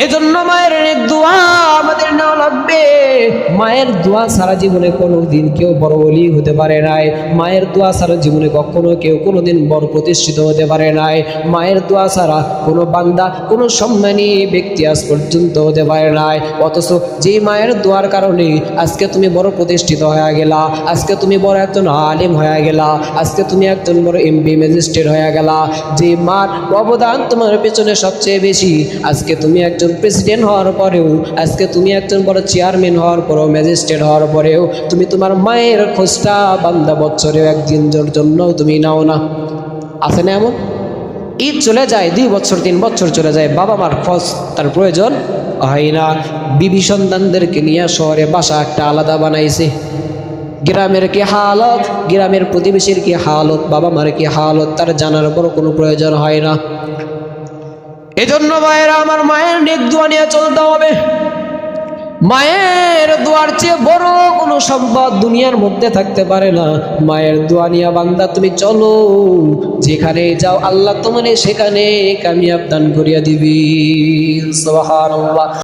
এজন্য মায়ের দোয়া আমাদের নেওয়া লাগবে। মায়ের দোয়া সারা জীবনে কোনোদিন কেউ বড় ওলি হতে পারে নাই। মায়ের দোয়া সারা জীবনে কখনো কেউ কোনোদিন বড় প্রতিষ্ঠিত হতে পারে নাই। মায়ের দোয়া ছাড়া কোনো বান্দা কোনো সম্মানী ব্যক্তি আজ পর্যন্ত হতে পারে নাই। অথচ যে মায়ের দোয়ার কারণে আজকে তুমি বড় প্রতিষ্ঠিত হয়ে গেলা, আজকে তুমি বড় একজন আলিম হয়ে গেলা, আজকে তুমি একজন বড় এমপি ম্যাজিস্ট্রেট হয়ে গেলা। যে মার অবদান তোমার পেছনে সবচেয়ে বেশি, আজকে তুমি একজন প্রেসিডেন্ট হওয়ার পরেও, আজকে তুমি একজন বড় চেয়ারম্যান হওয়ার পরেও, ম্যাজিস্ট্রেট হওয়ার পরেও তুমি তোমার মায়ের খোঁজটা বান্দা বছরেও একদিনের জন্য তুমি নাও না। আছে না এমন? ঈদ চলে যায়, 2 বছর 3 বছর চলে যায়, বাবা মার খোঁজ তার প্রয়োজন হয় না। বিবি সন্তানদেরকে নিয়ে শহরে বাসা একটা আলাদা বানাইছে। গ্রামের কি হালত, গ্রামের প্রতিবেশীর কি হালত, বাবা মার কি হালত, তার জানার বড় কোনো প্রয়োজন হয় না। এজন্য ভাইয়েরা আমার, মায়ের নেক দোয়া নিয়ে চলতে হবে। মায়ের দোয়ার চেয়ে বড় কোনো সম্পদ দুনিয়ার মধ্যে থাকতে পারে না। মায়ের দোয়া নিয়ে বান্দা তুমি চলো, যেখানে যাও আল্লাহ তোমার সেখানে কামিয়াব দান করিয়া দিবি। সুবহানাল্লাহ।